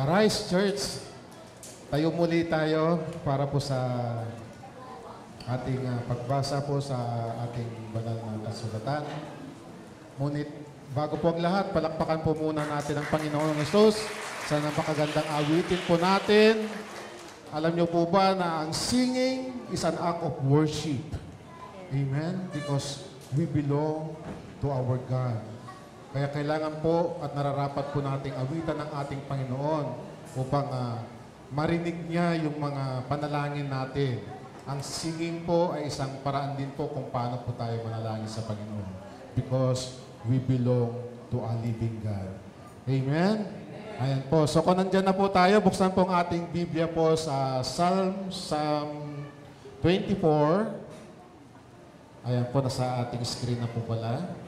Arise Church, tayo muli tayo para po sa ating pagbasa po sa ating banal na kasulatan. Ngunit bago po ang lahat, palakpakan po muna natin ang Panginoon Jesus sa napakagandang awitin po natin. Alam niyo po ba na ang singing is an act of worship? Amen? Because we belong to our God. Kaya kailangan po at nararapat po nating awitan ng ating Panginoon upang marinig niya yung mga panalangin natin. Ang singing po ay isang paraan din po kung paano po tayo manalangin sa Panginoon. Because we belong to a living God. Amen? Ayan po. So kung nandyan na po tayo, buksan po ang ating Biblia po sa Psalm 24. Ayan po, nasa ating screen na po pala.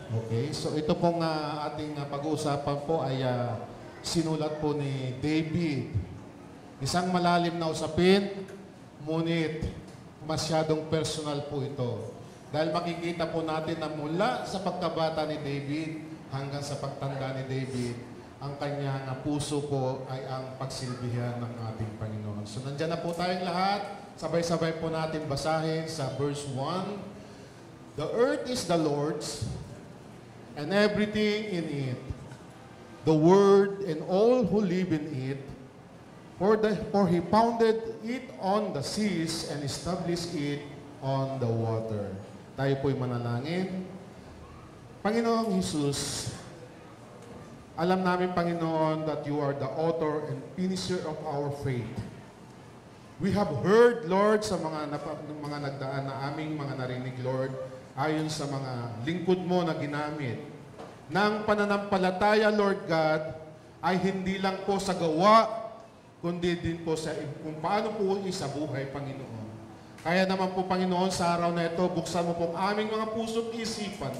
Okay, so ito pong ating pag-uusapan po ay sinulat po ni David. Isang malalim na usapin, ngunit masyadong personal po ito. Dahil makikita po natin na mula sa pagkabata ni David hanggang sa pagtanda ni David, ang kanyang puso po ay ang pagsilbihan ng ating Panginoon. So nandyan na po tayong lahat. Sabay-sabay po natin basahin sa verse 1. The earth is the Lord's, and everything in it, the world and all who live in it, for he founded it on the seas and established it on the water. Tayo po'y manalangin. Panginoong Jesus, alam namin, Panginoon, that you are the author and finisher of our faith. We have heard, Lord, sa mga nagdaan na aming mga narinig, Lord, ayon sa mga lingkod mo na ginamit, ng pananampalataya, Lord God, ay hindi lang po sa gawa, kundi din po sa kung paano po sa buhay, Panginoon. Kaya naman po, Panginoon, sa araw na ito, buksan mo po ang aming mga puso at isipan.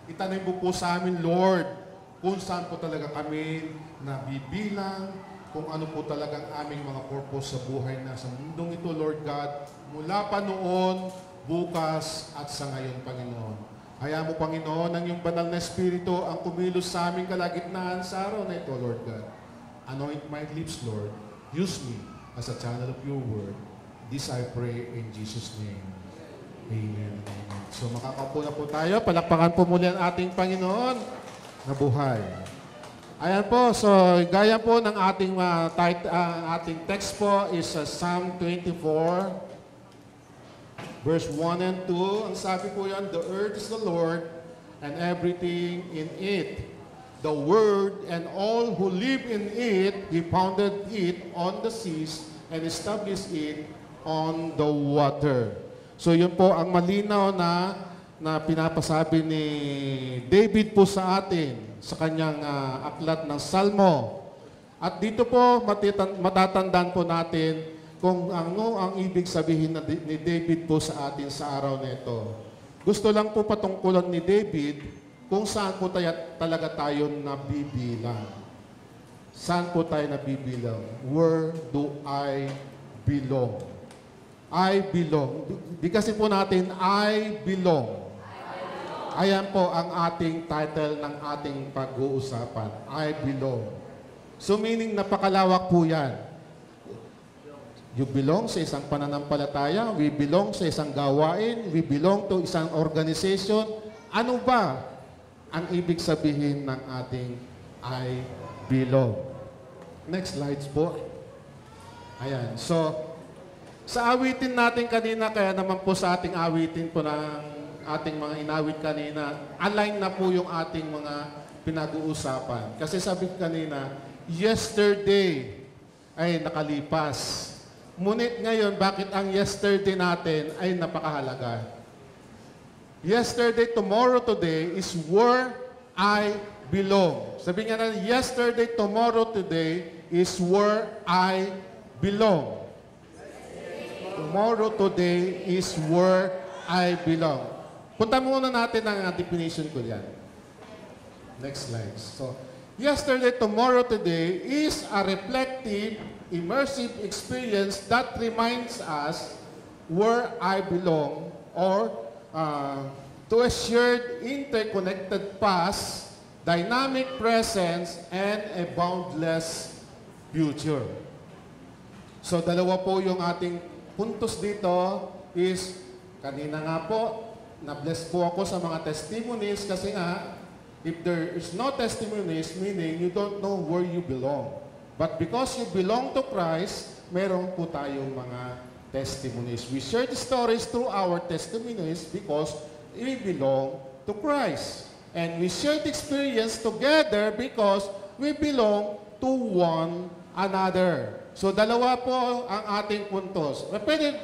Itanim mo po sa amin, Lord, kung saan po talaga kami nabibilang, kung ano po talagang aming mga purpose sa buhay na sa mundong ito, Lord God, mula pa noon, bukas at sa ngayon, Panginoon. Hayaan mo, Panginoon, ang iyong banal na Espiritu ang kumilos sa aming kalagitnaan sa araw na ito, Lord God. Anoint my lips, Lord. Use me as a channel of your word. This I pray in Jesus' name. Amen. Amen. So makakaupo na po tayo. Palakpakan po muli ang ating Panginoon na buhay. Ayan po. So gaya po ng ating, ating text po is Psalm 24. Verse 1 and 2, ang sabi po yan, the earth is the Lord and everything in it. The world and all who live in it, He founded it on the seas and established it on the water. So yun po ang malinaw na pinapasabi ni David po sa atin sa kanyang aklat ng Salmo. At dito po matatandaan po natin kung ano ang ibig sabihin ni David po sa atin sa araw na ito. Gusto lang po patungkulan ni David kung saan po talaga tayo nabibilang. Saan po tayo nabibilang? Where do I belong? I belong. Bigkasin po natin, I belong. Ayan po ang ating title ng ating pag-uusapan. I belong. So meaning napakalawak po yan. You belong sa isang pananampalataya, we belong sa isang gawain, we belong to isang organization. Ano ba ang ibig sabihin ng ating I belong? Next slides po. Ayan. So, sa awitin natin kanina, kaya naman po sa ating awitin po ng ating mga inawit kanina, align na po yung ating mga pinag-uusapan. Kasi sabi kanina, yesterday ay nakalipas. Ngunit ngayon, bakit ang yesterday natin ay napakahalaga? Yesterday, tomorrow, today is where I belong. Sabi nga na, yesterday, tomorrow, today is where I belong. Tomorrow, today is where I belong. Punta muna natin ang definition ko yan. Next slide. So, yesterday, tomorrow, today is a reflective, immersive experience that reminds us where I belong or to a shared interconnected past dynamic presence, and a boundless future. So dalawa po yung ating puntos dito is, kanina nga po, na-bless po ako sa mga testimonies kasi nga, if there is no testimonies, meaning you don't know where you belong. But because you belong to Christ, meron po tayong mga testimonies. We share the stories through our testimonies because we belong to Christ. And we share the experience together because we belong to one another. So, dalawa po ang ating puntos.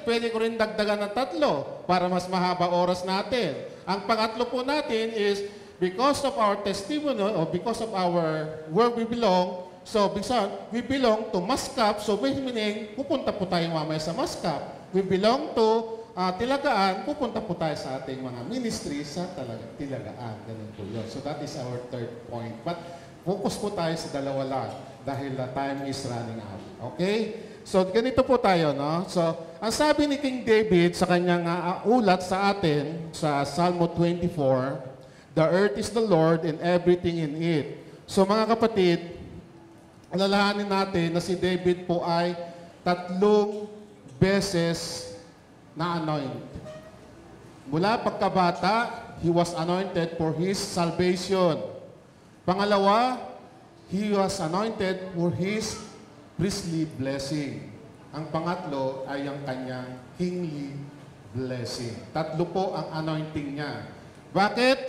Pwede ko rin dagdagan ng 3 para mas mahaba oras natin. Ang pangatlo po natin is because of our testimony or because of our where we belong, so we belong to Mascap, so meaning pupunta po tayo mamaya sa Mascap. We belong to Tilagaan, pupunta po tayo sa ating mga ministry sa Tilagaan. Ganun po yun. So that is our third point. But focus po tayo sa dalawa lang dahil the time is running out. Okay? So ganito po tayo, no? So ang sabi ni King David sa kanyang ulat sa atin sa Psalm 24, the earth is the Lord and everything in it. So mga kapatid, alalahanin natin na si David po ay 3 beses na-anoint. Mula pagkabata, he was anointed for his salvation. Pangalawa, he was anointed for his priestly blessing. Ang pangatlo ay ang kanyang kingly blessing. 3 po ang anointing niya. Bakit?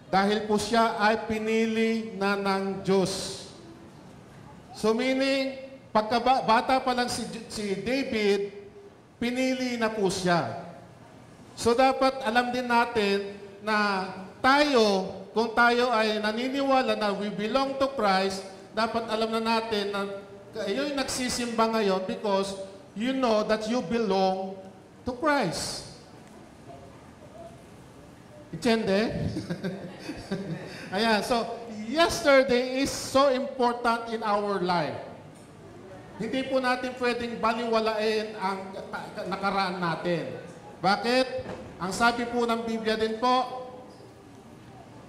Dahil po siya ay pinili na ng Diyos. So meaning, pagkabata pa lang si David, pinili na po siya. So dapat alam din natin na tayo, kung tayo ay naniniwala na we belong to Christ, dapat alam na natin na kayo yung nagsisimba ngayon because you know that you belong to Christ. Itiende? Ayan, so yesterday is so important in our life. Hindi po natin pwedeng baliwalain ang nakaraan natin. Bakit? Ang sabi po ng Biblia din po,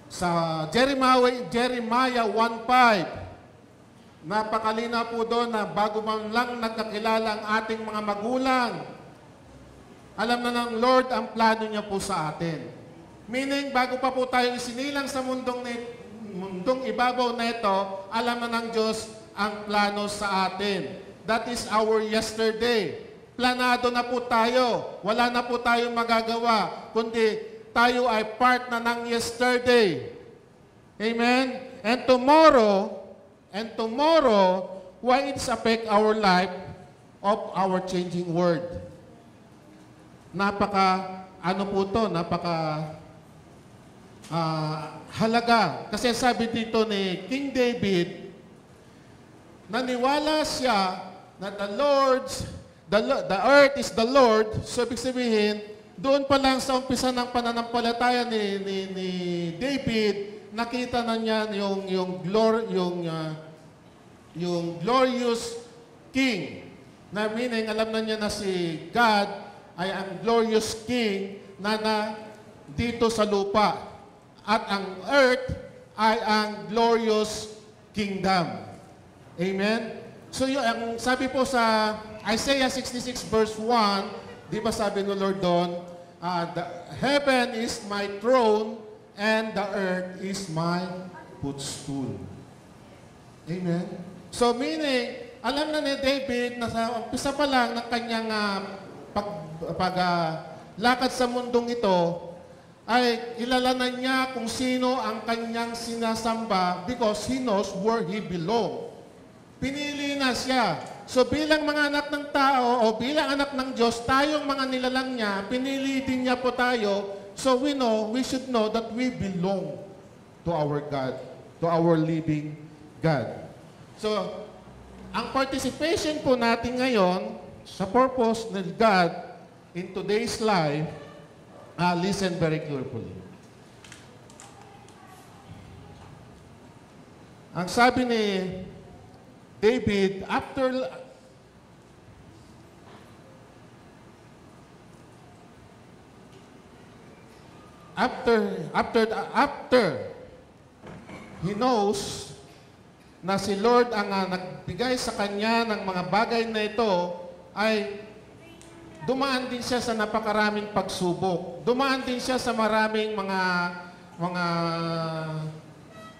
sa Jeremiah 1:5, napakalina po doon na bago man lang nagkakilala ang ating mga magulang, alam na ng Lord ang plano niya po sa atin. Meaning, bago pa po tayo isinilang sa mundong ibabaw na ito, alam na ng Diyos ang plano sa atin. That is our yesterday. Planado na po tayo. Wala na po tayong magagawa, kundi tayo ay part na ng yesterday. Amen? And tomorrow, why it's affect our life of our changing world. Halaga. Kasi sabi dito ni King David, naniwala siya na the earth is the Lord. So, ibig sabihin, doon pa lang sa umpisa ng pananampalataya ni David, nakita na niya yung glorious King. Na meaning, alam na niya na si God ay ang glorious King na dito sa lupa. At ang earth ay ang glorious kingdom. Amen? So, ang sabi po sa Isaiah 66 verse 1, di ba sabi ng Lord doon, the heaven is my throne and the earth is my footstool. Amen? So, meaning, alam na ni David na sa umpisa pa lang ng kanyang lakad sa mundong ito, ay kilalanan niya kung sino ang kanyang sinasamba because he knows where he belongs. Pinili na siya. So bilang mga anak ng tao o bilang anak ng Diyos, tayong mga nilalang niya, pinili din niya po tayo. So we should know that we belong to our God, to our living God. So, ang participation po natin ngayon sa purpose ng God in today's life, listen very carefully. Ang sabi ni David, after he knows na si Lord ang nagbigay sa kanya ng mga bagay na ito, ay dumaan din siya sa napakaraming pagsubok. Dumaan din siya sa maraming mga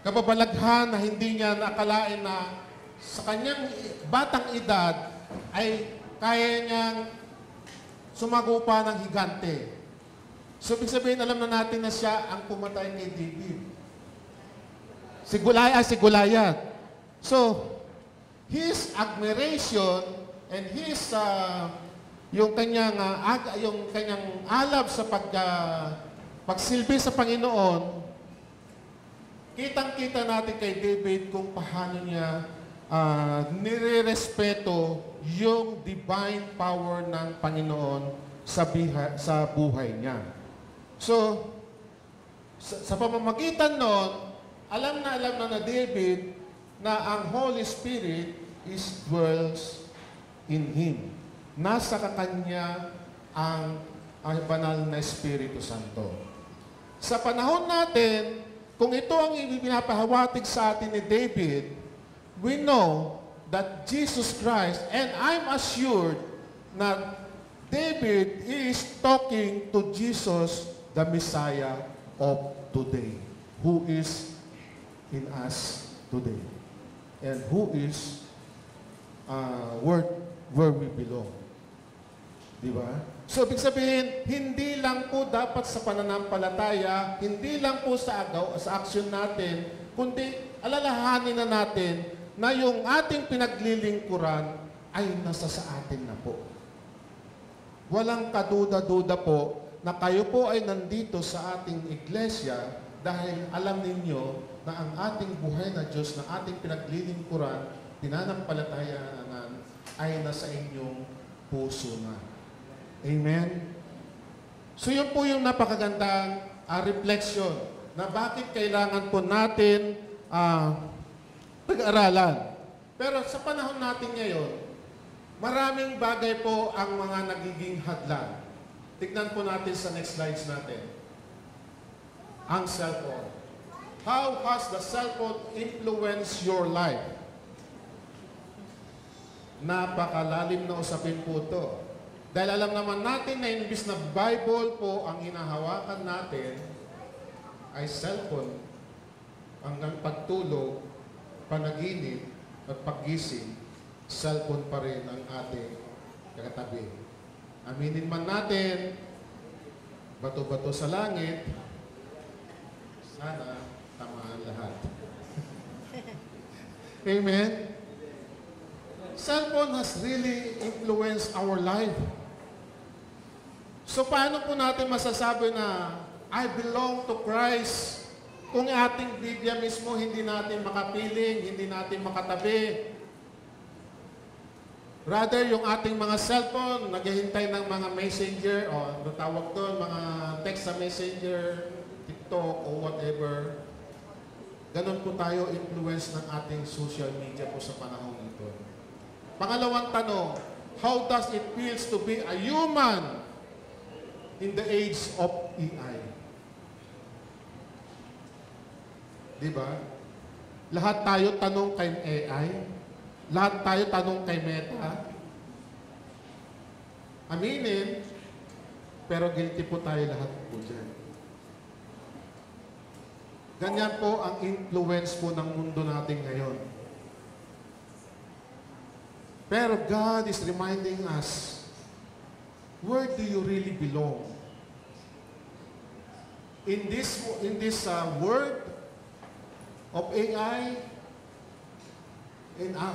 kababalaghan na hindi niya nakalain na sa kanyang batang edad ay kaya niyang sumagupa ng higante. So, ibig sabihin, alam na natin na siya ang pumatay kay David. Si Goliath. So, his admiration and his yung kanyang alab sa pagsilbi sa Panginoon, kitang-kita natin kay David kung paano niya nire-respeto yung divine power ng Panginoon sa buhay niya. So, sa pamamagitan nun, alam na David na ang Holy Spirit dwells in him. Nasa kakanya ang banal na Espiritu Santo. Sa panahon natin, kung ito ang ipinapahawatig sa atin ni David, we know that Jesus Christ, and I'm assured na David is talking to Jesus, the Messiah of today, who is in us today, and who is where we belong. Diba? So, ibig sabihin, hindi lang po dapat sa pananampalataya, hindi lang po sa aksyon natin, kundi alalahanin na natin na yung ating pinaglilingkuran ay nasa sa atin na po. Walang kaduda-duda po na kayo po ay nandito sa ating iglesia dahil alam ninyo na ang ating buhay na Diyos na ating pinaglilingkuran, pinanampalatayaan ay nasa inyong puso na. Amen? So yun po yung napakagandang reflection na bakit kailangan po natin pag-aralan. Pero sa panahon natin ngayon, maraming bagay po ang mga nagiging hadlang. Tignan po natin sa next slides natin. Ang cellphone. How has the cellphone influenced your life? Napakalalim na usapin po ito. Dahil alam naman natin na imbis na Bible po ang hinahawakan natin, ay cellphone, hanggang pagtulog, panaginip, at paggising, cellphone pa rin ang ating katabi. Aminin man natin, bato-bato sa langit, sana tamaan lahat. Amen? Cellphone has really influenced our life. So paano po natin masasabi na I belong to Christ kung ating Biblia mismo hindi natin makapiling, hindi natin makatabi? Rather, yung ating mga cellphone, naghihintay ng mga messenger, o tawag doon, mga text sa messenger, TikTok, o whatever. Ganon po tayo influence ng ating social media po sa panahon ito. Pangalawang tanong, how does it feel to be a human in the age of AI? Diba? Lahat tayo tanong kay AI. Lahat tayo tanong kay Meta. Aminin, pero guilty po tayo lahat po dyan. Ganyan po ang influence po ng mundo natin ngayon. Pero God is reminding us, where do you really belong? In this world of AI,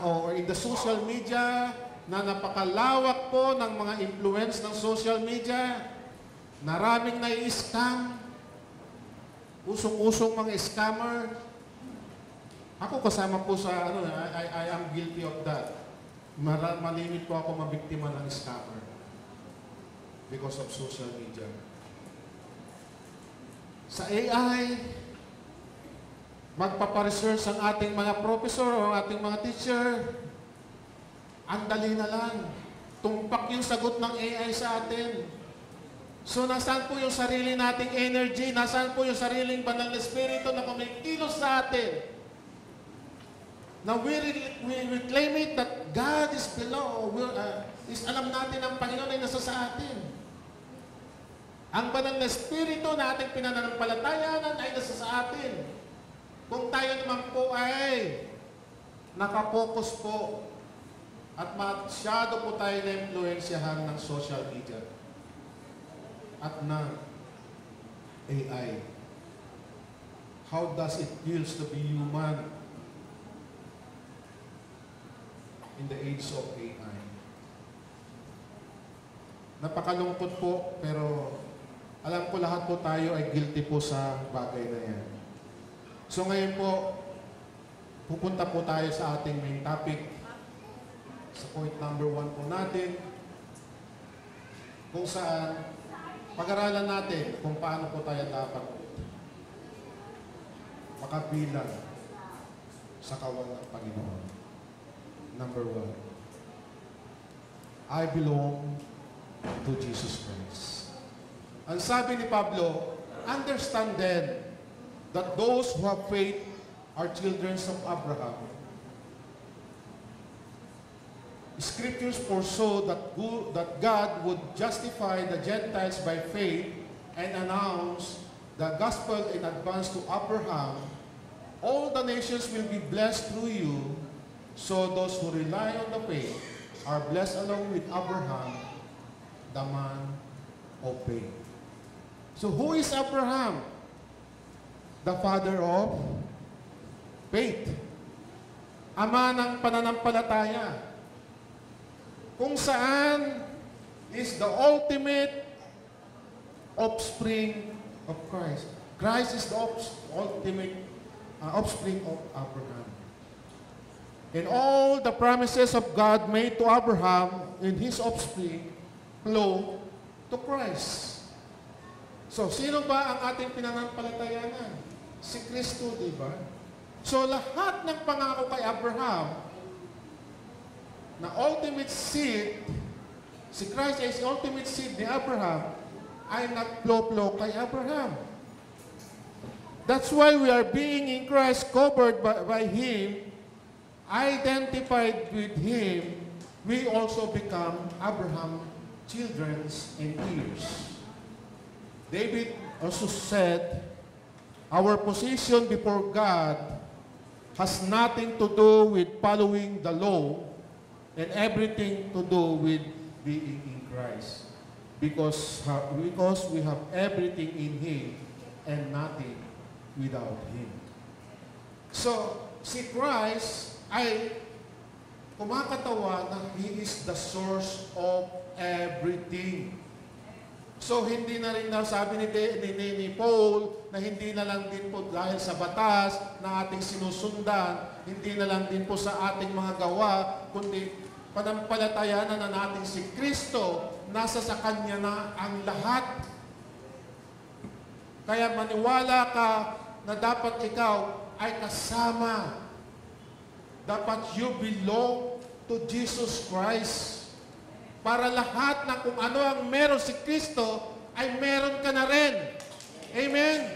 or in the social media, na napakalawak po ng mga influence ng social media, maraming nai-scam, usong-usong mga scammer. Ako kasama po sa, I am guilty of that. Malimit po ako mabiktima ng scammer because of social media. Sa AI, magpaparesearch ang ating mga professor o ang ating mga teacher. Ang dali na lang. Tumpak yung sagot ng AI sa atin. So, nasaan po yung sarili nating energy? Nasaan po yung sariling banal na espiritu na kumikilos sa atin na we claim it that God is below, alam natin ang Panginoon ay nasa sa atin. Ang banal na Espiritu na ating pinananampalatayanan ay nasa sa atin. Kung tayo naman po ay nakapokus po at masyado po tayo na-influensyahan ng social media at ng AI. How does it feels to be human in the age of AI? Napakalungkot po, pero alam ko lahat po tayo ay guilty po sa bagay na yan. So ngayon po, pupunta po tayo sa ating main topic. Sa point number 1 po natin, kung saan pag-aralan natin kung paano po tayo dapat makabilang sa kawal ng Panginoon. Number 1, I belong to Jesus Christ. Ang sabi ni Pablo, understand then that those who have faith are children of Abraham. Scriptures foresaw that God would justify the Gentiles by faith and announce the gospel in advance to Abraham. All the nations will be blessed through you, so those who rely on the faith are blessed along with Abraham, the man of faith. So who is Abraham? The father of faith. Ama ng pananampalataya. Kung saan is the ultimate offspring of Christ. Christ is the ultimate offspring of Abraham. And all the promises of God made to Abraham in his offspring flow to Christ. So, sino ba ang ating pinanampalatayanan? Si Kristo, di ba? So, lahat ng pangako kay Abraham na ultimate seed, si Christ ay si ultimate seed ni Abraham, ay nag-flow kay Abraham. That's why we are being in Christ, covered by Him, identified with Him, we also become Abraham's children and heirs. David also said, our position before God has nothing to do with following the law and everything to do with being in Christ. Because we have everything in Him and nothing without Him. So, si Christ ay kumakatawa na He is the source of everything. So, hindi na rin sabi ni Paul na hindi na lang din po dahil sa batas na ating sinusundan, hindi na lang din po sa ating mga gawa, kundi panampalatayanan na natin si Kristo, nasa sa Kanya na ang lahat. Kaya maniwala ka na dapat ikaw ay kasama. Dapat you belong to Jesus Christ. Para lahat na kung ano ang meron si Kristo, ay meron ka na rin. Amen?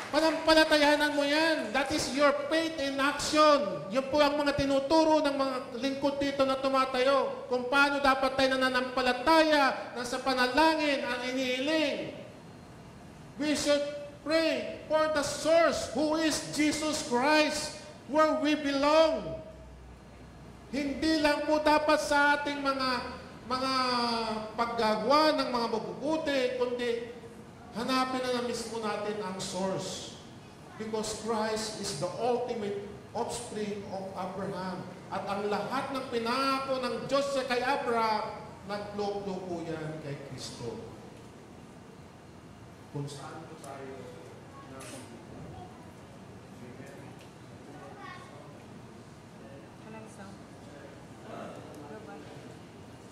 Panampalatayanan mo yan. That is your faith in action. Yun po ang mga tinuturo ng mga lingkod dito na tumatayo. Kung paano dapat tayo nananampalataya na sa panalangin ang inihiling. We should pray for the source who is Jesus Christ, where we belong. Hindi lang po dapat sa ating mga paggagawa ng mga mabubuti, kundi hanapin na mismo natin ang source. Because Christ is the ultimate offspring of Abraham. At ang lahat ng pinako ng Diyos sa kay Abraham, nagplok po yan kay Kristo. Kung saan po tayo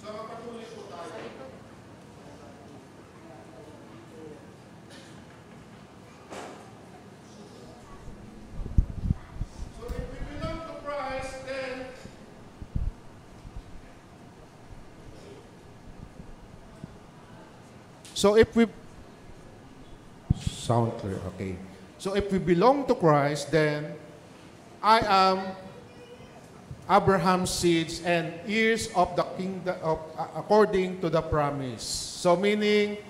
So, patuloy po tayo. So, if we belong to Christ, then sound clear, okay. So if we belong to Christ, then I am Abraham's seeds and heirs of the kingdom according to the promise. So meaning,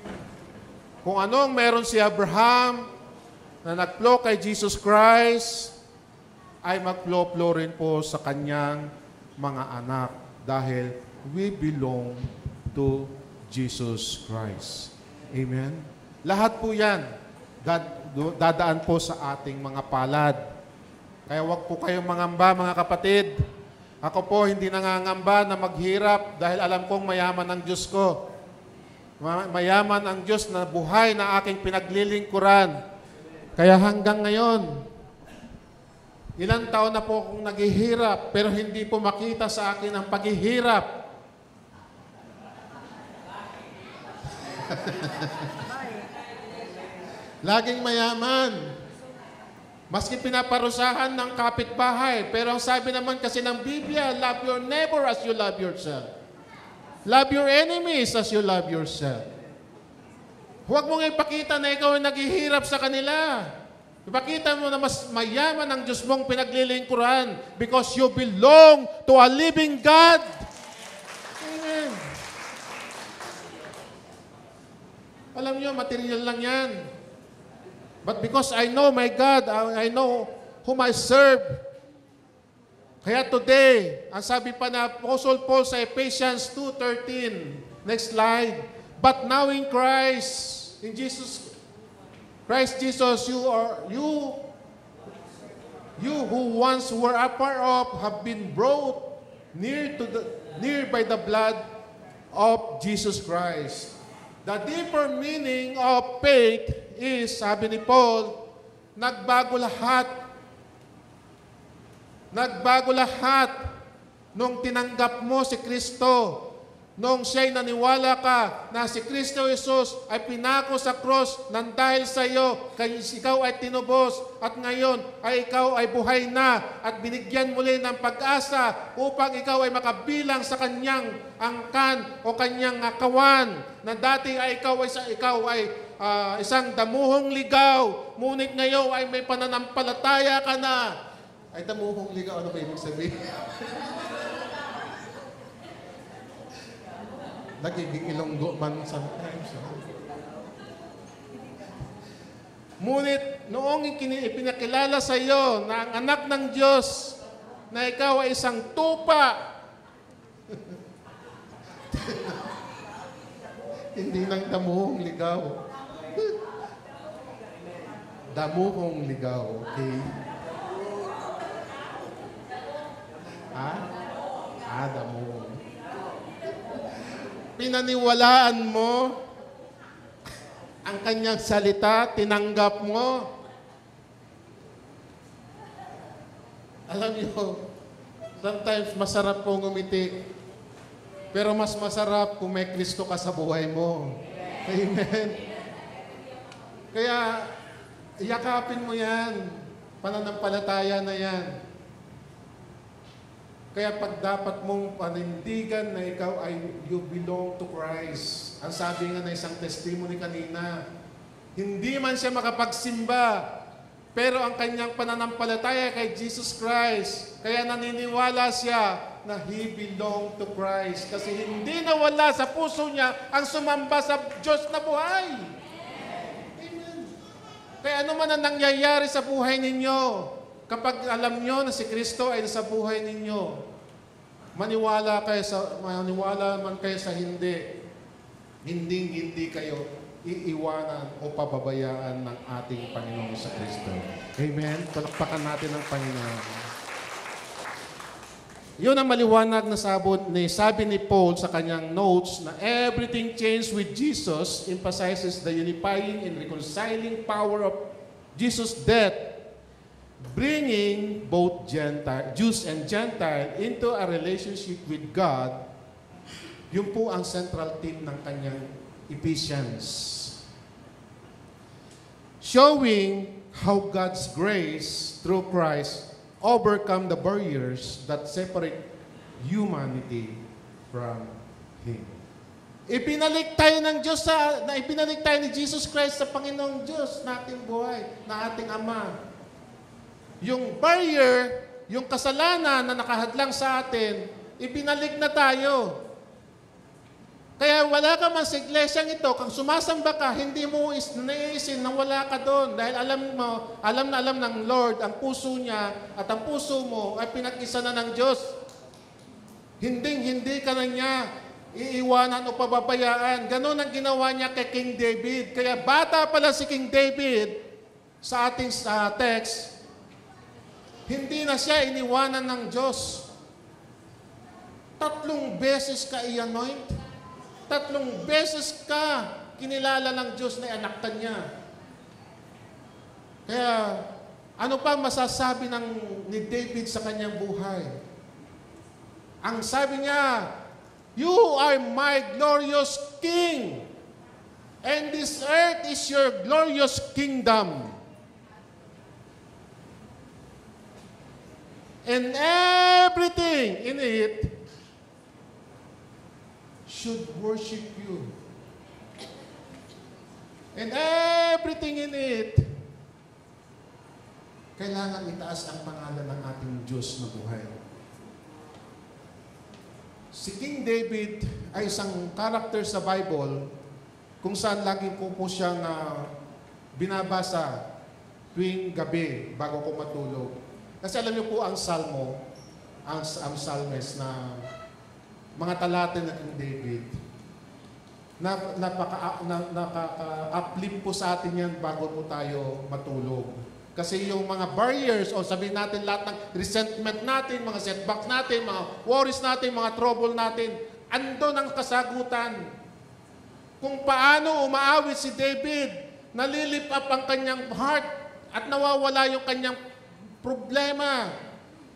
kung anong meron si Abraham na nag-flow kay Jesus Christ, ay mag-flow rin po sa kanyang mga anak dahil we belong to Jesus Christ. Amen? Lahat po yan, dadaan po sa ating mga palad. Kaya wag po kayong mangamba, mga kapatid. Ako po hindi nangangamba na maghirap dahil alam kong mayaman ang Diyos ko. Mayaman ang Diyos na buhay na aking pinaglilingkuran. Kaya hanggang ngayon, ilang taon na po akong naghihirap pero hindi po makita sa akin ang paghihirap. Laging mayaman. Maski pinaparusahan ng kapitbahay. Pero ang sabi naman kasi ng Biblia, love your neighbor as you love yourself. Love your enemies as you love yourself. Huwag mong ipakita na ikaw ay naghihirap sa kanila. Ipakita mo na mas mayaman ang Diyos mong pinaglilingkuran because you belong to a living God. Amen. Alam niyo, material lang yan. But because I know my God, I know whom I serve. Kaya today, ang sabi pa na Apostle Paul sa Ephesians 2:13, next slide, but now in Christ, in Christ Jesus, you who once were afar off have been brought near by the blood of Jesus Christ. The deeper meaning of faith is, sabi ni Paul, nagbago lahat. Nagbago lahat nung tinanggap mo si Kristo. Nung siya'y naniwala ka na si Kristo Jesus ay pinako sa cross nang dahil sa iyo, kaya ikaw ay tinubos at ngayon ay ikaw ay buhay na at binigyan muli ng pag-asa upang ikaw ay makabilang sa kanyang angkan o kanyang kawan na dati ay ikaw ay isang damuhong ligaw, ngunit ngayon ay may pananampalataya ka na. Ay, damuhong ligaw, ano ba ibig sabihin? Nagiging ilonggo man sometimes. Ngunit noong ipinakilala sa iyo na ang anak ng Diyos na ikaw ay isang tupa, hindi nang damuhong ligaw. Damuhong ligaw, okay? Damuhong. Pinaniwalaan mo ang kanyang salita, tinanggap mo. Alam niyo, sometimes masarap pong ngumiti, pero mas masarap kung may Kristo ka sa buhay mo. Amen. Kaya, yakapin mo yan. Pananampalataya na yan. Kaya pag dapat mong panindigan na ikaw ay you belong to Christ. Ang sabi nga na isang testimony kanina, hindi man siya makapagsimba, pero ang kanyang pananampalataya kay Jesus Christ, kaya naniniwala siya na he belong to Christ. Kasi hindi nawala sa puso niya ang sumamba sa Diyos na buhay. Amen. Kaya ano man ang nangyayari sa buhay ninyo, kapag alam nyo na si Kristo ay sa buhay ninyo, maniwala man kayo sa hindi kayo iiwanan o pababayaan ng ating Panginoon sa Kristo. Amen? Palakpakan natin ang Panginoon. Yun ang maliwanag na sabi ni Paul sa kanyang notes na everything changed with Jesus emphasizes the unifying and reconciling power of Jesus' death, bringing both Jews and Gentile into a relationship with God. Yun po ang central theme ng kanyang Ephesians. Showing how God's grace through Christ overcome the barriers that separate humanity from Him. Ipinalik tayo ng Diyos ipinalik tayo ni Jesus Christ sa Panginoong Diyos na ating buhay, na ating Ama. Yung barrier yung kasalanan na nakahadlang sa atin, ibinalik na tayo. Kaya wala ka man sa iglesyang ito, kung sumasamba ka, hindi mo naiisin nang wala ka doon. Dahil alam na alam ng Lord ang puso niya at ang puso mo ay pinag-isa na ng Diyos. Hindi ka na niya iiwanan o pababayaan. Ganon ang ginawa niya kay King David. Kaya bata pala si King David sa ating text, hindi na siya iniwanan ng Diyos. 3 beses ka i-anoint. 3 beses ka kinilala ng Diyos na anak ka niya. Kaya, ano pa masasabi ni David sa kanyang buhay? Ang sabi niya, "You are my glorious King, and this earth is your glorious kingdom. And everything in it should worship you. And everything in it, kailangan itaas ang pangalan ng ating Diyos na buhay." Si King David ay isang karakter sa Bible kung saan lagi po siyang binabasa tuwing gabi bago ko matulog. Kasi alam niyo po ang Salmo, ang Psalmist na mga talata na King David, nakaka-uplift po sa atin yan bago po tayo matulog. Kasi yung mga barriers, o sabihin natin lahat ng resentment natin, mga setbacks natin, mga worries natin, mga trouble natin, andun ang kasagutan. Kung paano umaawit si David, nalilip up ang kanyang heart at nawawala yung kanyang problema.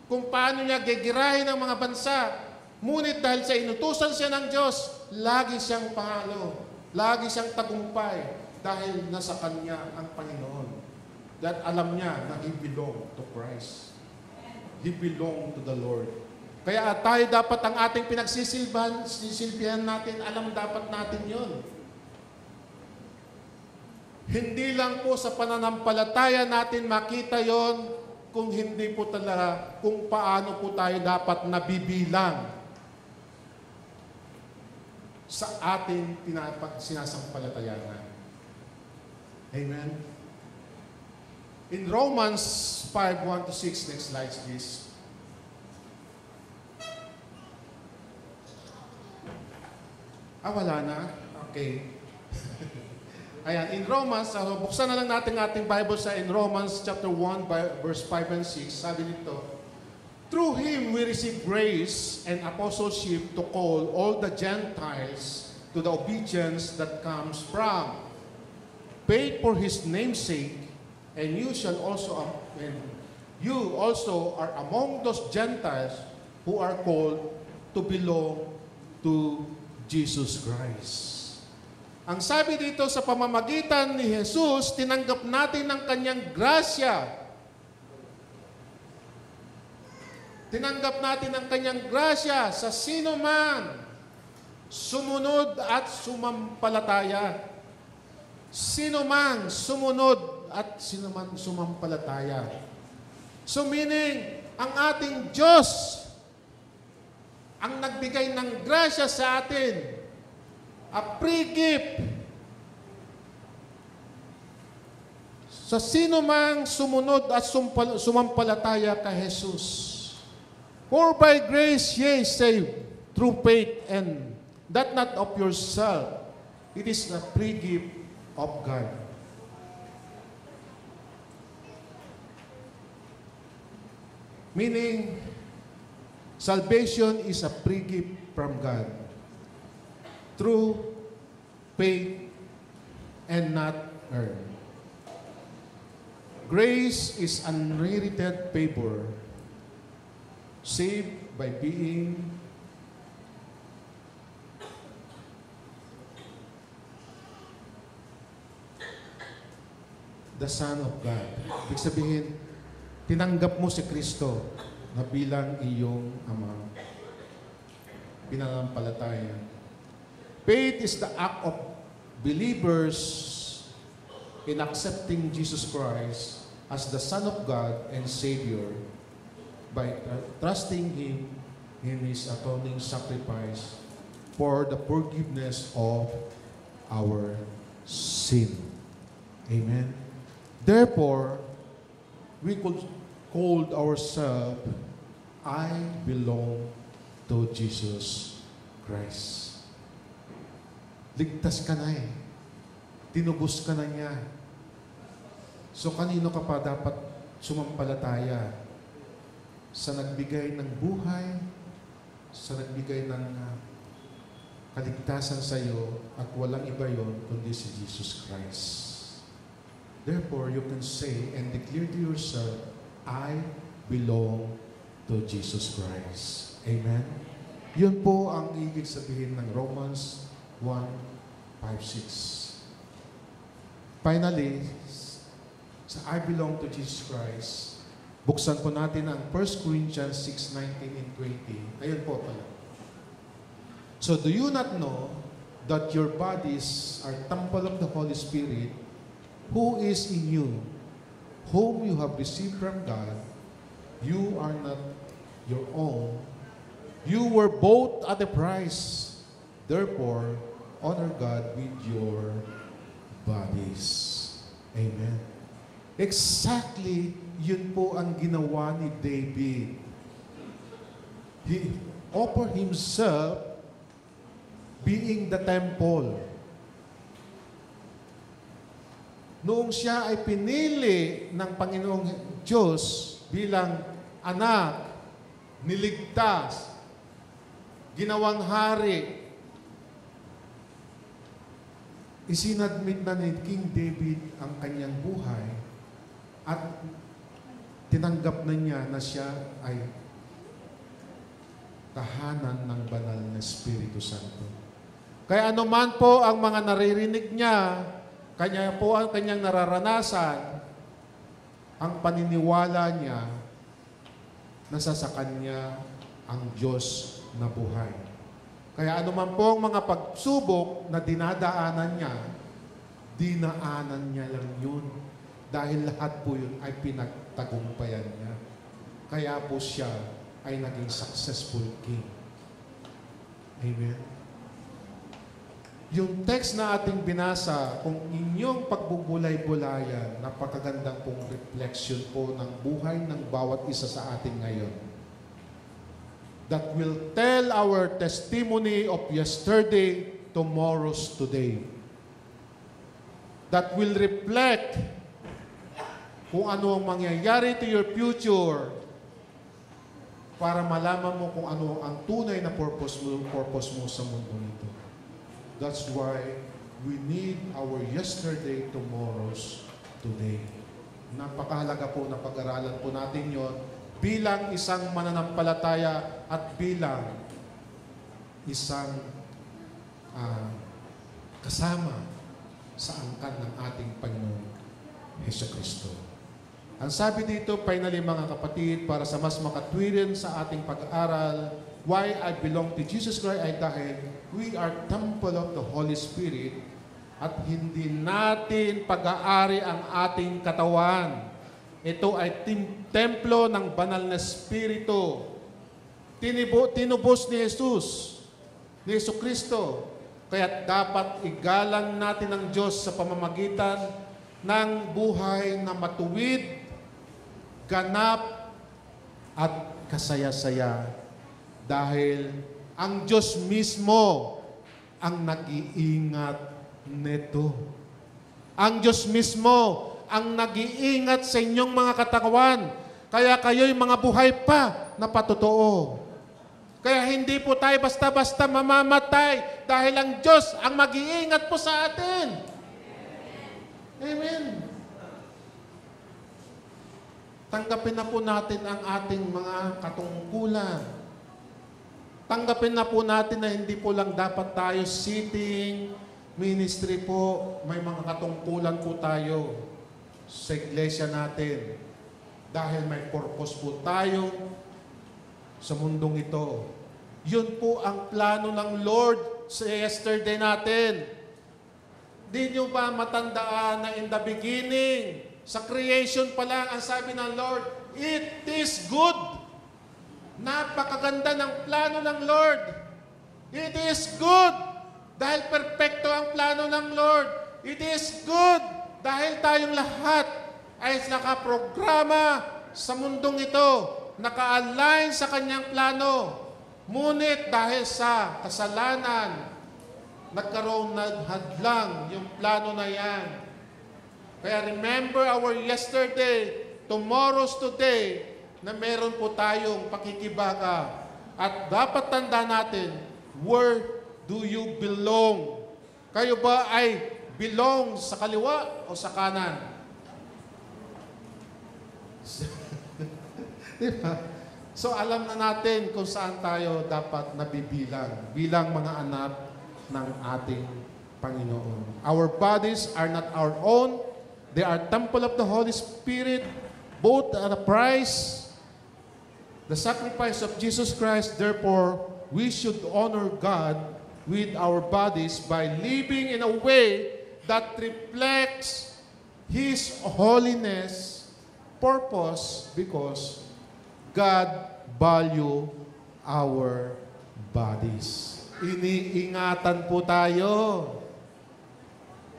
Kung paano niya gigirahin ang mga bansa. Ngunit dahil sa inutusan siya ng Diyos, lagi siyang pangalo, lagi siyang tagumpay dahil nasa kanya ang Panginoon. That alam niya na he belong to Christ. He belong to the Lord. Kaya tayo dapat ang ating pinagsisilbihan natin, alam dapat natin yun. Hindi lang po sa pananampalataya natin makita yon, kung hindi po talaga kung paano po tayo dapat nabibilang sa ating sinasampalatayanan. Amen? In Romans 5:1-6, next slide please. Wala na? Okay. Ayan, in Romans, buksan na lang natin ating Bible in Romans chapter 1, verse 5 and 6. Sabi nito, "Through Him we receive grace and apostleship to call all the Gentiles to the obedience that comes from faith for His name's sake, and you also are among those Gentiles who are called to belong to Jesus Christ." Ang sabi dito, sa pamamagitan ni Jesus, tinanggap natin ang kanyang grasya. Tinanggap natin ang kanyang grasya sa sino man sumunod at sumampalataya. Sino man sumunod at sino man sumampalataya. So meaning, ang ating Diyos ang nagbigay ng grasya sa atin. A free gift sa sino mang sumunod at sumampalataya kay Jesus. For by grace ye saved through faith, and that not of yourself. It is a free gift of God. Meaning, salvation is a free gift from God. Through faith and not earned. Grace is unmerited favor, saved by being the Son of God. Ibig sabihin, tinanggap mo si Kristo na bilang iyong Ama. Pinanampalataya. Faith is the act of believers in accepting Jesus Christ as the Son of God and Savior, by trusting Him in His atoning sacrifice for the forgiveness of our sin. Amen. Therefore, we could call ourselves, I belong to Jesus Christ. Ligtas ka na eh. Tinubos ka na niya. So kanino ka pa dapat sumampalataya? Sa nagbigay ng buhay, sa nagbigay ng kaligtasan sa iyo, at walang iba yon kundi si Jesus Christ. Therefore, you can say and declare to yourself, I belong to Jesus Christ. Amen? Yun po ang ibig sabihin ng Romans 1:5-6. Finally, sa I belong to Jesus Christ, buksan po natin ang 1 Corinthians 6:19 and 20. Ayun po pala. So, do you not know that your bodies are temple of the Holy Spirit, who is in you, whom you have received from God? You are not your own. You were bought at a price. Therefore, honor God with your bodies. Amen. Exactly, yun po ang ginawa ni David. He offered himself being the temple. Noong siya ay pinili ng Panginoong Diyos bilang anak, niligtas, ginawang hari, isinadmit na ni King David ang kanyang buhay at tinanggap na niya na siya ay tahanan ng banal na Espiritu Santo. Kaya anuman po ang mga naririnig niya, kanya po ang kanyang nararanasan, ang paniniwala niya, nasa sa kanya ang Diyos na buhay. Kaya anuman po ang mga pagsubok na dinadaanan niya, dinaanan niya lang yun. Dahil lahat po yun ay pinagtagumpayan niya. Kaya po siya ay naging successful king. Amen. Yung text na ating binasa, kung inyong pagbubulay-bulayan, napakagandang pong reflection po ng buhay ng bawat isa sa atin ngayon. That will tell our testimony of yesterday, tomorrow's today. That will reflect kung ano ang mangyayari to your future para malaman mo kung ano ang tunay na purpose mo sa mundo nito. That's why we need our yesterday, tomorrow's today. Napakahalaga po na pag-aralan po natin yon bilang isang mananampalataya at bilang isang kasama sa angkan ng ating Panginoon Jesucristo. Ang sabi dito, finally mga kapatid, para sa mas makatwirin sa ating pag-aaral, why I belong to Jesus Christ ay dahil we are temple of the Holy Spirit at hindi natin pag-aari ang ating katawan. Ito ay templo ng banal na Espiritu. Tinubos ni Jesus, ni Jesucristo. Kaya dapat igalang natin ang Diyos sa pamamagitan ng buhay na matuwid, ganap, at kasaya-saya. Dahil ang Diyos mismo ang nag-iingat nito. Ang Diyos mismo ang nag-iingat sa inyong mga katawan. Kaya kayo'y mga buhay pa na patotoo. Kaya hindi po tayo basta-basta mamamatay dahil ang Diyos ang mag-iingat po sa atin. Amen. Tanggapin na po natin ang ating mga katungkulan. Tanggapin na po natin na hindi po lang dapat tayo sitting ministry po. May mga katungkulan po tayo sa iglesia natin. Dahil may purpose po tayo sa mundong ito. Yun po ang plano ng Lord sa yesterday natin. Di nyo ba matandaan na in the beginning, sa creation pa lang, ang sabi ng Lord, it is good. Napakaganda ng plano ng Lord. It is good dahil perpekto ang plano ng Lord. It is good dahil tayong lahat ay nakaprograma sa mundong ito, naka-align sa kanyang plano. Ngunit dahil sa kasalanan, nagkaroon ng hadlang yung plano na yan. Kaya remember our yesterday, tomorrow's today, na meron po tayong pakikibaga. At dapat tanda natin, where do you belong? Kayo ba ay belong sa kaliwa o sa kanan? Diba? So alam na natin kung saan tayo dapat nabibilang bilang mga anak ng ating Panginoon. Our bodies are not our own. They are temple of the Holy Spirit, both at a price, the sacrifice of Jesus Christ. Therefore, we should honor God with our bodies by living in a way that reflects His holiness, purpose, because God value our bodies. Iniingatan po tayo.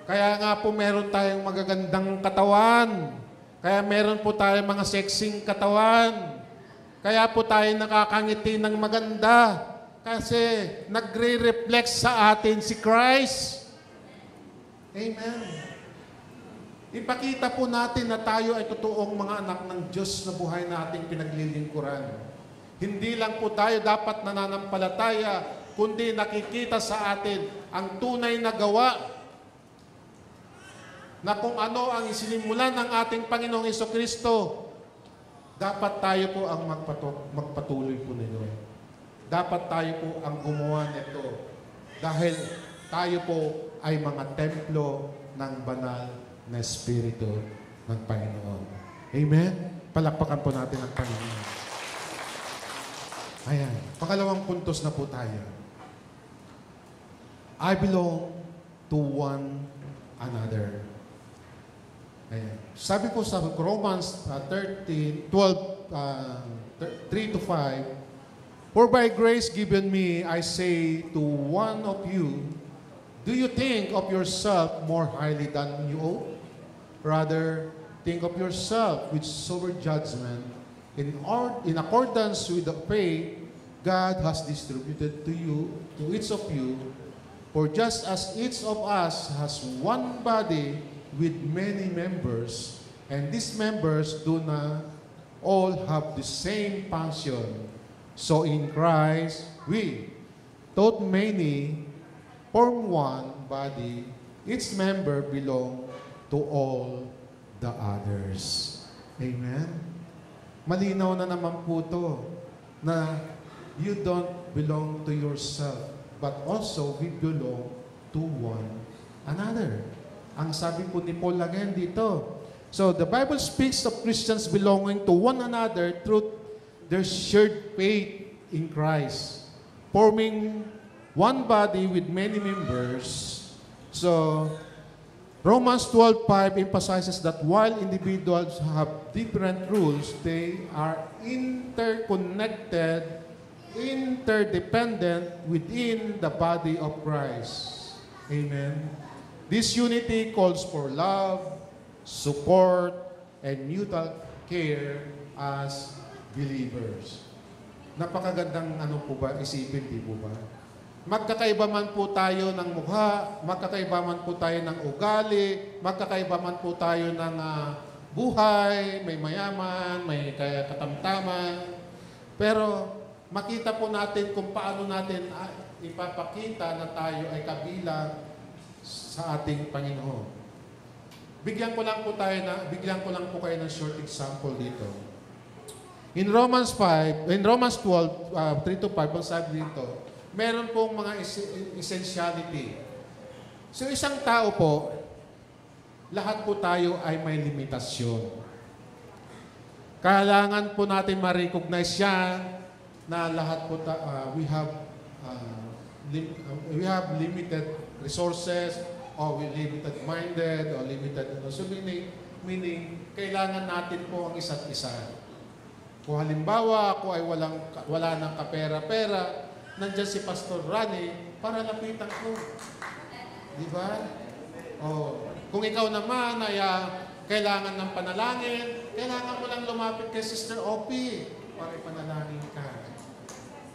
Kaya nga po meron tayong magagandang katawan. Kaya meron po tayong mga sexing katawan. Kaya po tayo nakakangiti ng maganda. Kasi nagre-reflect sa atin si Christ. Amen. Ipakita po natin na tayo ay totoong mga anak ng Diyos na buhay nating pinaglilingkuran. Hindi lang po tayo dapat nananampalataya, kundi nakikita sa atin ang tunay na gawa na kung ano ang isinimulan ng ating Panginoong Jesucristo, dapat tayo po ang magpatuloy po nito. Dapat tayo po ang gumawa nito. Dahil tayo po ay mga templo ng banal na Espiritu ng Panginoon. Amen? Palakpakan po natin ang Panginoon. Ayan. Pangalawang puntos na po tayo. I belong to one another. Ayan. Sabi po sa Romans 3 to 5, For by grace given me, I say to one of you, do you think of yourself more highly than you ought? Rather, think of yourself with sober judgment, in accordance with the faith God has distributed to you, to each of you. For just as each of us has one body with many members, and these members do not all have the same function, so in Christ we, though many, form one body, each member belong to all the others. Amen? Malinaw na naman po to na you don't belong to yourself, but also we belong to one another. Ang sabi po ni Paul again dito. So the Bible speaks of Christians belonging to one another through their shared faith in Christ, forming one body with many members. So Romans 12:5 emphasizes that while individuals have different rules, they are interconnected, interdependent within the body of Christ. Amen. This unity calls for love, support, and mutual care as believers. Napakagandang po ba isipin, di po ba? Magkakaiba man po tayo ng mukha, magkakaiba man po tayo ng ugali, magkakaiba man po tayo ng buhay, may mayaman, may katamtaman. Pero makita po natin kung paano natin ipapakita na tayo ay kabilang sa ating Panginoon. Bigyan ko lang po kayo ng short example dito. In Romans 12, 3 to 5, ang sabi dito, meron pong mga essentiality. So isang tao po, lahat po tayo ay may limitasyon. Kailangan po natin ma-recognize yan na lahat po we have limited resources, or we limited minded, or limited so meaning kailangan natin po ang isa't isa. Kung halimbawa ako ay wala ng kapera-pera, nandiyan si Pastor Rani para lapitan ko. Di ba? Oh, kung ikaw naman ay kailangan ng panalangin, kailangan mo lang lumapit kay Sister Opie para ipanalangin ka.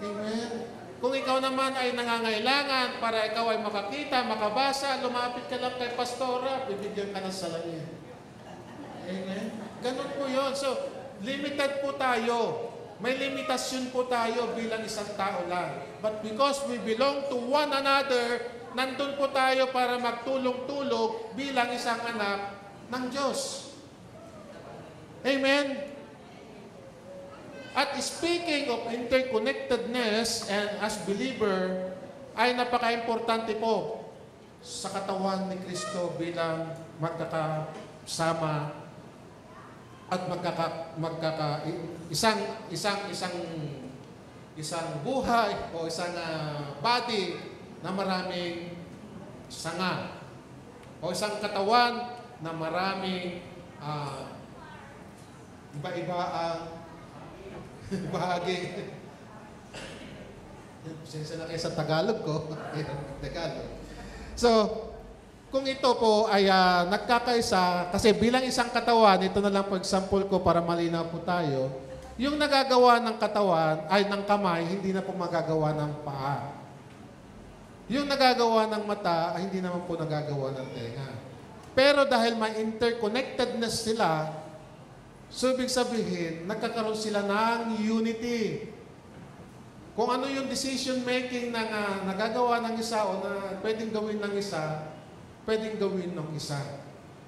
Amen? Kung ikaw naman ay nangangailangan para ikaw ay makakita, makabasa, lumapit ka lang kay Pastora, bibigyan ka ng salamin. Amen? Ganun po yun. So, limited po tayo. May limitasyon po tayo bilang isang tao lang. But because we belong to one another, nandun po tayo para magtulong-tulong bilang isang anak ng Diyos. Amen? At speaking of interconnectedness and as believer, ay napaka-importante po sa katawan ni Kristo bilang magkakasama at isang buhay o isang body na maraming sanga o isang katawan na maraming iba-iba ang bahagi. Pasensya na kayo sa Tagalog ko. Tagalog. So, kung ito po ay nagkakaisa, kasi bilang isang katawan, ito na lang po example ko para malinaw po tayo, yung nagagawa ng katawan, ay ng kamay, hindi na po magagawa ng paa. Yung nagagawa ng mata, ay hindi naman po nagagawa ng tenga. Pero dahil may interconnectedness sila, so ibig sabihin, nagkakaroon sila ng unity. Kung ano yung decision making na nagagawa ng isa o na pwedeng gawin ng isa, pwedeng gawin ng isa.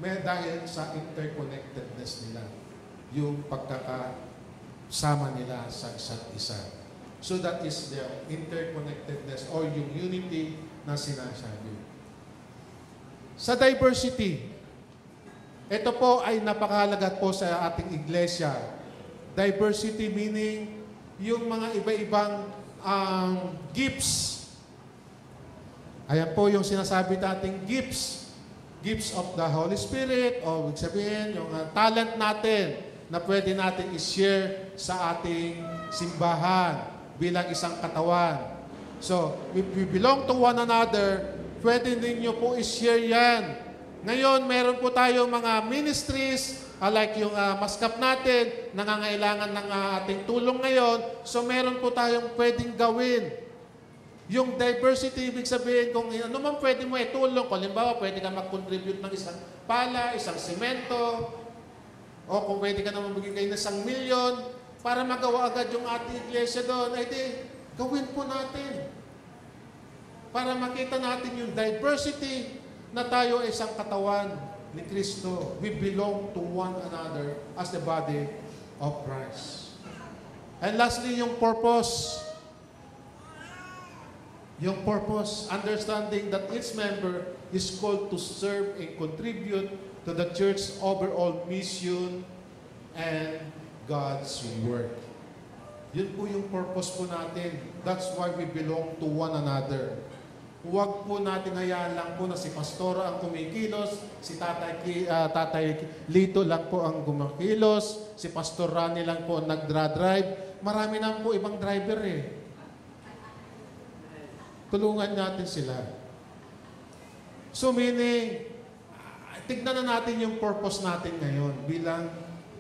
May dahil sa interconnectedness nila. Yung pagkakasama nila sa isa't isa. So that is the interconnectedness or yung unity na sinasabi. Sa diversity, ito po ay napakahalaga po sa ating iglesia. Diversity meaning yung mga iba-ibang gifts. Ayan po yung sinasabi nating gifts. Gifts of the Holy Spirit, o sabihin, yung talent natin na pwede natin i-share sa ating simbahan bilang isang katawan. So, if we belong to one another, pwede ninyo po i-share yan. Ngayon, meron po tayo mga ministries, like yung maskap natin, nangangailangan ng ating tulong ngayon. So, meron po tayong pwedeng gawin. Yung diversity, ibig sabihin, kung ano man pwede mo itulong, kung halimbawa, pwede ka mag-contribute ng isang pala, isang simento, o kung pwede ka naman magbigay ng 1 milyon, para magawa agad yung ating iglesia doon, ay di, gawin po natin. Para makita natin yung diversity na tayo ay isang katawan ni Kristo. We belong to one another as the body of Christ. And lastly, yung purpose. Yung purpose, understanding that each member is called to serve and contribute to the church's overall mission and God's work. Yun po yung purpose po natin. That's why we belong to one another. Huwag po natin hayaan lang po na si Pastora ang kumikilos, si Tatay Lito lang po ang gumakilos, si Pastor Rani lang po ang nagdra-drive. Marami na po ibang driver eh. Tulungan natin sila. So meaning, tignan na natin yung purpose natin ngayon bilang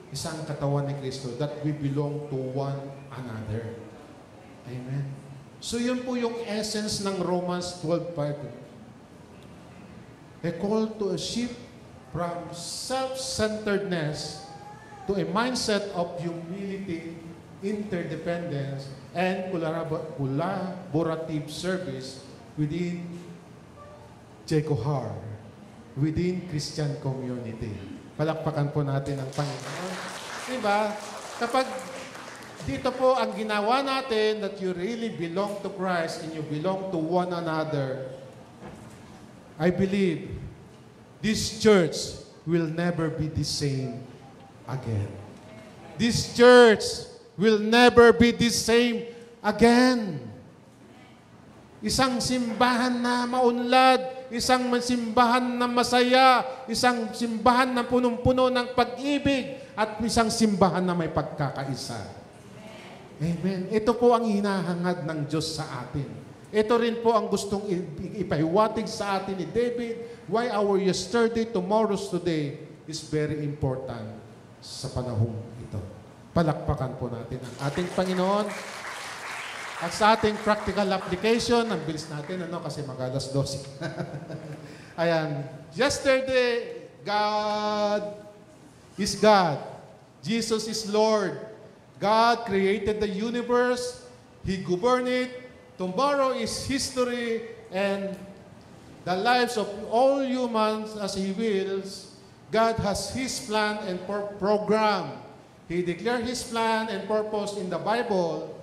isang katawan ni Kristo, that we belong to one another. Amen. So yun po yung essence ng Romans 12:5. A call to a shift from self-centeredness to a mindset of humility, interdependence, and collaborative service within Jecohar, within Christian community. Palakpakan po natin ang Panginoon. Diba? Kapag dito po ang ginawa natin that you really belong to Christ and you belong to one another, I believe this church will never be the same again. This church will never be the same again. Isang simbahan na maunlad, isang simbahan na masaya, isang simbahan na punong-puno ng pag-ibig, at isang simbahan na may pagkakaisa. Amen. Ito po ang hinahangad ng Diyos sa atin. Ito rin po ang gustong ipahiwatig sa atin ni David, why our yesterday, tomorrow's today is very important sa panahong ito. Palakpakan po natin ang ating Panginoon. At sa ating practical application, ang bilis natin, kasi magalas 12. Ayan. Yesterday, God is God. Jesus is Lord. God created the universe. He governed it. Tomorrow is history and the lives of all humans as He wills. God has His plan and program. He declared His plan and purpose in the Bible.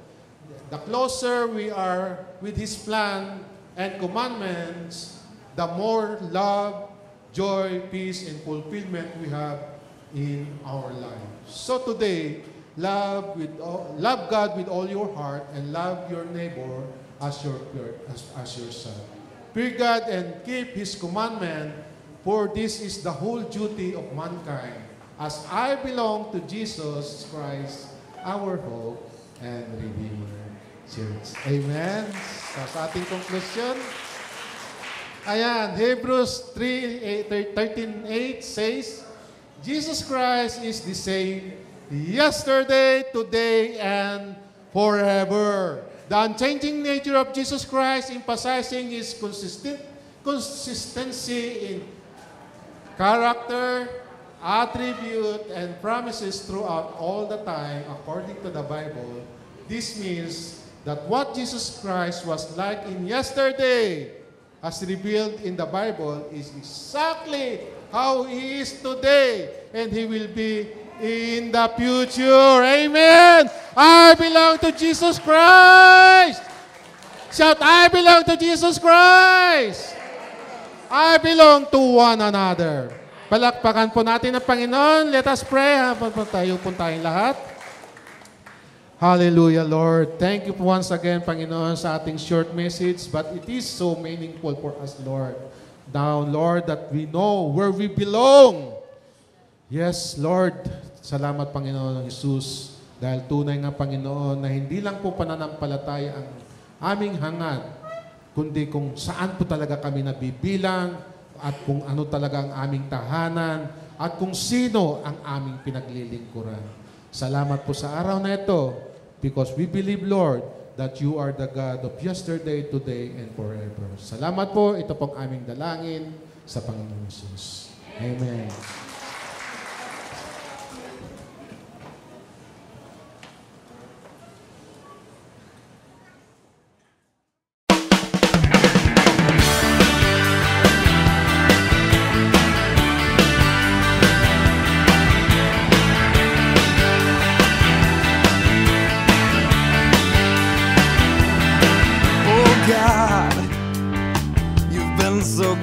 The closer we are with His plan and commandments, the more love, joy, peace, and fulfillment we have in our lives. So today, love God with all your heart and love your neighbor as yourself. Fear God and keep His commandment, for this is the whole duty of mankind. As I belong to Jesus Christ, our hope and Redeemer. Church. Amen. Sa ating conclusion, ayan, Hebrews 13:8 says, Jesus Christ is the same yesterday, today, and forever. The unchanging nature of Jesus Christ, emphasizing His consistency in character, attribute, and promises throughout all the time, according to the Bible. This means that what Jesus Christ was like in yesterday, as revealed in the Bible, is exactly how He is today, and He will be in the future. Amen! I belong to Jesus Christ! Shout, I belong to Jesus Christ! I belong to one another. Palakpakan po natin ang Panginoon. Let us pray. Habang tayo po tayong lahat. Hallelujah, Lord. Thank you once again, Panginoon, sa ating short message, but it is so meaningful for us, Lord. Now, Lord, that we know where we belong. Yes, Lord. Salamat, Panginoon Jesus, dahil tunay nga, Panginoon, na hindi lang po pananampalataya ang aming hangad, kundi kung saan po talaga kami nabibilang at kung ano talaga ang aming tahanan at kung sino ang aming pinaglilingkuran. Salamat po sa araw na ito because we believe, Lord, that you are the God of yesterday, today, and forever. Salamat po. Ito pong aming dalangin sa Panginoon Jesus. Amen.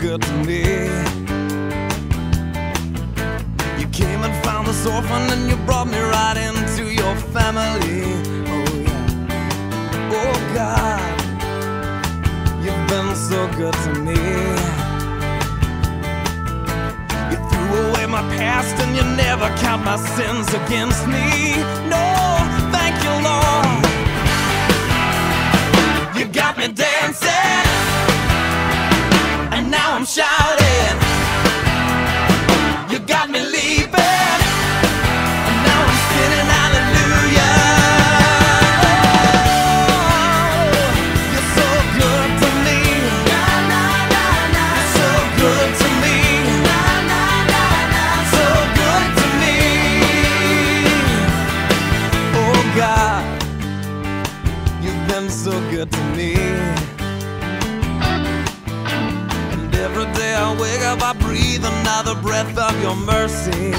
Good to me. You came and found this orphan and you brought me right into your family. Oh yeah. Oh God, you've been so good to me. You threw away my past and you never count my sins against me. No, thank you, Lord. You got me dancing. Now I'm shouting. You got me leaping. And now I'm spinning hallelujah. Oh, you're so good to me. You're so good to me. So good to me. Oh God, you've been so good to me. Every day I wake up, I breathe another breath of your mercy.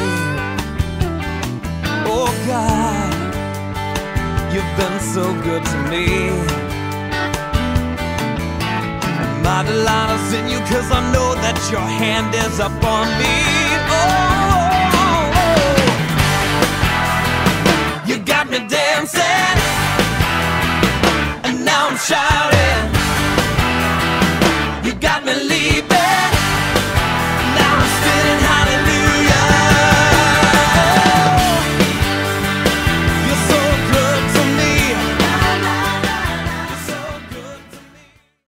Oh God, you've been so good to me. And my delight is in you, 'cause I know that your hand is upon me. Oh